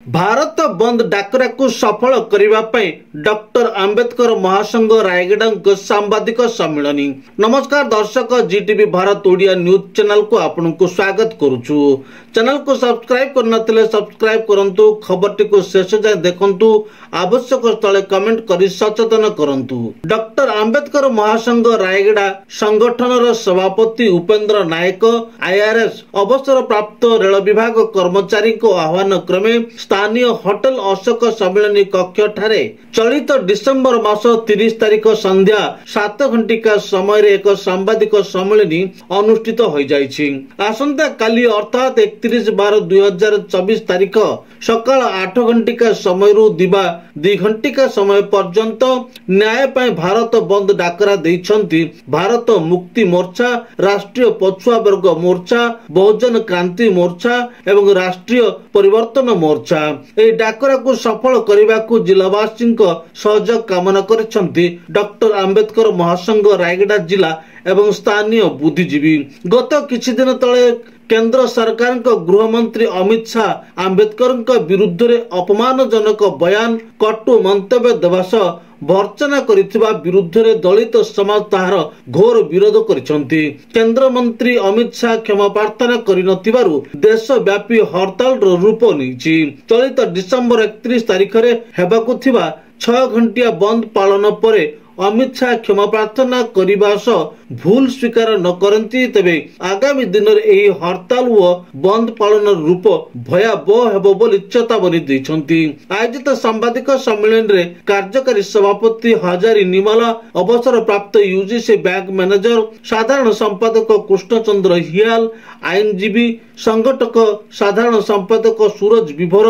भारत बंद डाकरा को सफल करने डॉक्टर आंबेडकर महासंघ रायगड़ा सांबादिक सम्मिलनी। नमस्कार दर्शक, जीटीवी भारत ओडिया न्यूज चैनल को आपन को स्वागत करुचु। चैनल को सब्सक्राइब करनथिले सब्सक्राइब करंतु, खबरटी को शेष जाए देखंतु, आवश्यक स्थले कमेंट करी सचेतन करंतु। डॉक्टर आंबेडकर महासंघ रायगड़ा संगठन सभापति उपेंद्र नायक आईआरएस अवसर प्राप्त रेल विभाग कर्मचारी को आह्वान क्रमे स्थानीय होटल अशोक सम्मिलनी कक्ष ठारे चलित डिसेम्बर मास 30 तारिख संध्या 7 घंटिका समय एक सांबादिक सम्मिलनी अनुष्ठित हो जाइछि। आसंता काली अर्थात 31/12/2024 तारिख सकाळ 8 घंटिका समय दिवा 2 घंटिका समय पर्यंत न्याय पाई भारत बंद डाकरा देइछंती भारत मुक्ति मोर्चा, राष्ट्रीय पछुआ वर्ग मोर्चा, बहुजन क्रांति मोर्चा एवं राष्ट्रीय परिवर्तन मोर्चा। ए डाकरा को सफल करने को जिलावासी सहयोग कामना करिसेंती डॉक्टर आंबेडकर महासंघ रायगड़ा जिला एवं स्थानीय बुद्धिजीवी। गत किछि दिन तले केंद्र सरकार गृह मंत्री अमित शाह आंबेडकर विरुद्ध अपमानजनक बयान कटु मंतव्य देवा सह भर्त्सना करिथिबा विरुद्ध दलित समाज ताहार घोर विरोध करिसेंती। केंद्र मंत्री अमित शाह क्षमा प्रार्थना करिनथिबारु देशव्यापी हड़ताल रूप नेछि। चलित डिसेम्बर 31 तारिख रे हेबाकु थिबा 6 घंटिया बंद पालन परे अमित शाह क्षमा प्रार्थना करने सह भूल स्वीकार न करती तेबे आगामी दिन में हड़ताल व बंद पालन रूप भयावह हेबो बोली चेतावनी दैछंती। आयोजित सांबादिक सम्मेलन रे कार्यकारी सभापति हजारी निमाला, अवसर प्राप्त यूजीसी बैंक मैनेजर, साधारण संपादक कृष्णचंद्र हियाल, आईनजीवी संगठक साधारण संपादक सूरज विभर,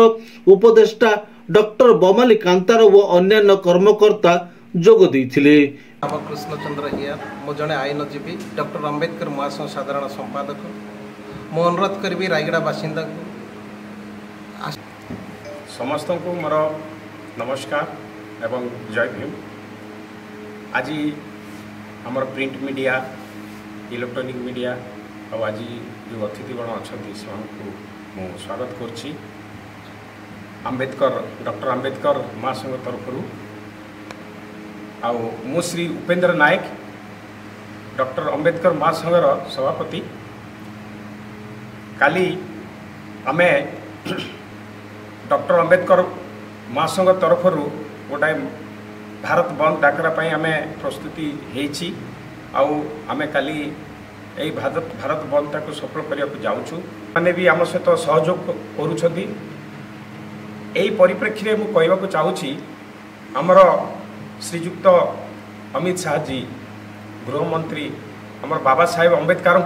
उपदेष्टा डॉक्टर बमाली कांतार व अन्य कर्मकर्ता जोग देथिले। कृष्णचंद्र हियाल, मो जने आईनजीवी, डॉक्टर आंबेडकर महासंघ साधारण संपादक। मो अनुरोध करी रायगड़ा बासिंदा को समस्त को मोर नमस्कार एवं जय भीम। आज आमर प्रिंट मीडिया, इलेक्ट्रॉनिक मीडिया और आज जो अतिथिगण अच्छा मु स्वागत करुच्ची। आंबेडकर डॉक्टर आंबेडकर महासंघ तरफ मु श्री उपेंद्र नायक, डॉक्टर आंबेडकर महासंघर सभापति। काली आमे डॉक्टर आंबेडकर महासंघ तरफ गोटाए भारत बंद डाकरा पाई आमे प्रस्तुति हेछि आउ आमे काली यही भारत बंद टाको सफल करने को जाऊँ माने भी आम सहित सहयोग करुछथि। यही परिप्रेक्षी में कहवाक चाहूँगी आमर श्रीजुक्त अमित शाह जी गृहमंत्री आमर बाबा साहेब अम्बेडकर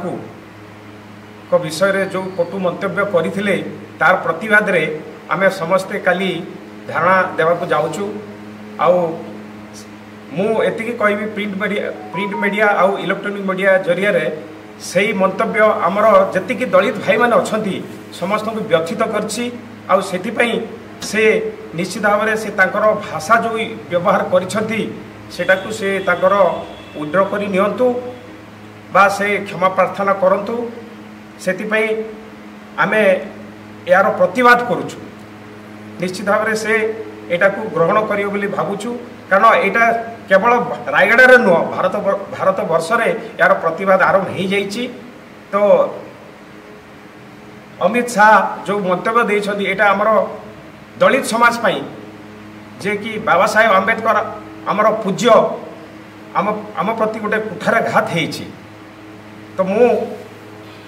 को विषय रे जो कटु मंतव्य करथिले तार प्रतिवाद रे आमे समस्ते काली धारणा देवा को जाऊँ। आउ मु एतिकी कहबी प्रिंट मीडिया आउ इलेक्ट्रॉनिक मीडिया जरिया रे सही मंतव्य आमर जतिकी दलित भाई माने अछंती समस्त को व्यथित करछि। आउ सेति पई से निश्चित भाव में से तांकर भाषा जो व्यवहार करिसेंती सेटा को से तांकर उड्र करि नियंतु बा से क्षमा प्रार्थना करंतु। सेति पई आमे यार प्रतिवाद करूछु। निश्चित भाव में से एटा को ग्रहण करियो बोली भाबुछु, कारण एटा केवल रायगड़ा रे नुह भारत वर्ष रे यार प्रतिवाद आरंभ हो जाइछि। तो अमित शाह जो मंतव्य देइछथि एटा हमर दलित समाज पाई जे कि बाबा साहेब आंबेडकर आमर पूज्य आम प्रति गोटे कुठार घात होइछि। तो मु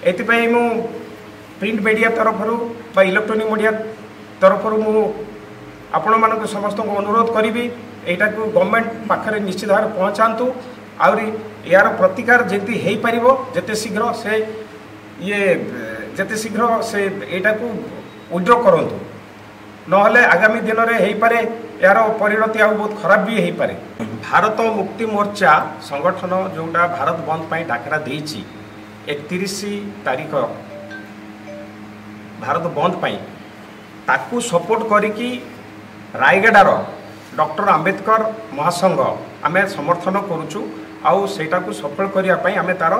एतिपई मु प्रिंट मीडिया तरफ बा इलेक्ट्रॉनिक मीडिया तरफ मु आपण मानक समस्त को अनुरोध करी एटा को गवर्नमेंट पाखरे निश्चित भाव पहुँचातु आउरी यार प्रतिकार जेति हेई परिबो जेते शीघ्र से जेते शीघ्र से एटा को उड्र करंतु, नहले आगामी दिन में हो पारे यार परिणति आ बहुत खराब भी हो पारे। भारत मुक्ति मोर्चा संगठन जोटा भारत बंद पाई डाकरा देइछि 31 तारिख भारत बंद पाई ताकू सपोर्ट करिकी रायगड़ार डॉक्टर आंबेडकर महासंघ आमे समर्थन करुचु आउ सेटा को सफल करिया पाई आमे तार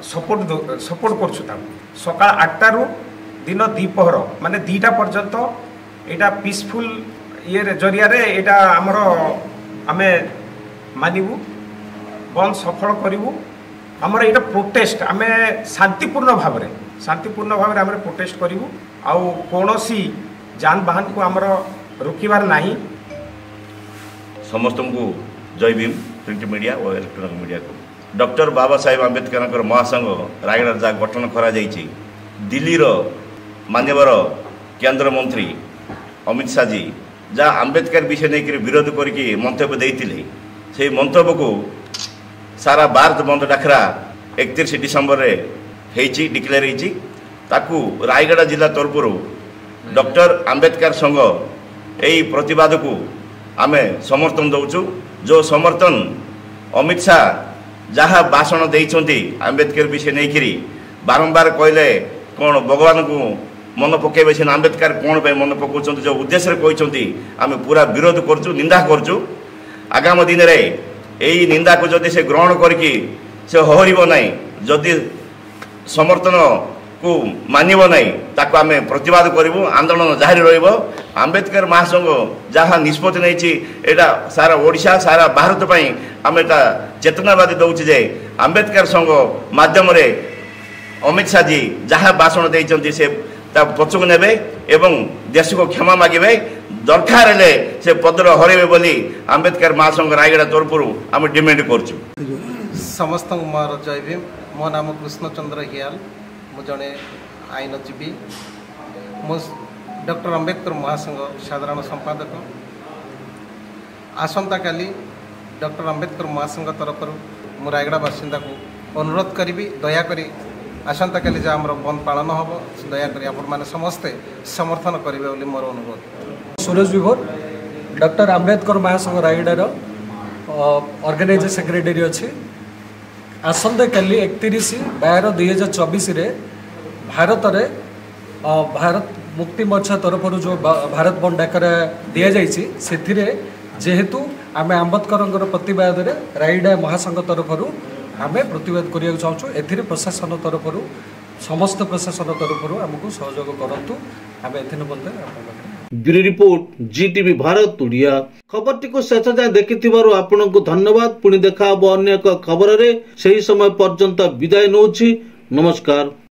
सपोर्ट करछु। सकाळ 8 दिन 2 पहर माने 2टा पर्यंत एटा पीसफुल ये जरिया रे एटा हमर आमे मानिबू बंद सफल करिवू हमर एटा प्रोटेस्ट आमे शांतिपूर्ण भाव रे आमे प्रोटेस्ट करिवू आउ कोनोसी जानबाहन को हमर रोकिबार नाही। समस्त को जय भीम प्रिंट मीडिया और इलेक्ट्रॉनिक मीडिया को डॉक्टर बाबा साहेब आंबेडकर महासंघ रायगड़ा जहाँ गठन करा दिल्ली मान्यवर केंद्र मंत्री अमित शाह जी जहाँ आंबेडकर विषय नहीं विरोध करके मंतव्य देते से मंतव्य को सारा भारत बंद डाकरा 31 डिसेम्बर में डिक्लेयर होती रायगड़ा जिला तरफ डॉक्टर आंबेडकर संघ यही प्रतिवाद को आमे समर्थन दौचु। जो समर्थन अमित शाह जहाँ भाषण देइछंती आंबेडकर विषय नहीं बारंबार कहले कौन भगवान को मन पकेबे से आंबेडकर कौन पे मन पकाउछंती जो उद्देश्य कहते आमे पूरा विरोध करचु निंदा करचु। आगामी दिन रे यही निंदा को जदि से ग्रहण करके से हरिब नहीं जदि समर्थन को मानिब नहीं ताको आमे प्रतिवाद करूँ आंदोलन जारी रहिबो। आंबेडकर महासंघ जहाँ निष्पत्ति नहीं एटा सारा ओडिशा सारा भारत पई आमे एटा चेतनावादी दउछि जे आंबेडकर संघ माध्यम रे अमित शाह जी जहाँ भाषण देइछंती से पछुक नेबे एवं देश को क्षमा मागिबे दरकार हेले से पदर हरेबे बोली आंबेडकर महासंघ रायगड़ा तरफ आम डिमांड करछु। समस्त मोर जय भीम। मो नाम कृष्णचंद्र हियाल मु जड़े आईनजीवी मु डॉक्टर आंबेडकर महासंघ साधारण संपादक। आसंता काली डॉक्टर आंबेडकर महासंघ तरफ मु रायगड़ा बासिंदा को अनुरोध करी दयाकोरी आसंता काली जहाँ आम बंद पालन हम दयाकोरी आपण मैंने समस्ते समर्थन करेंगे बोली मोर अनुरोध। सुरेश विभोर डॉक्टर आंबेडकर महासंघ रायगड़ार ऑर्गेनाइजिंग सेक्रेटरी अच्छी। आसंता काली 31/12/2024 भारत रे भारत मुक्ति मोर्चा तरफ जो भारत बंद डाकरा दि जाइए जेहेतु आम आंबेडकर प्रतिवाद रायगड़ा महासंघ तरफ आम प्रतिवाद करने चाहूँ। ए प्रशासन तरफ समस्त प्रशासन तरफ आमको सहयोग करूँ आम ब्यूरो रिपोर्ट जीटीवी भारत ओडिया। खबरटी को शेष जाए देखिथिबारु आपनकु धन्यवाद। पुणी देखा अन्य एक खबर रे सही समय पर्यंत विदाय नौछि। नमस्कार।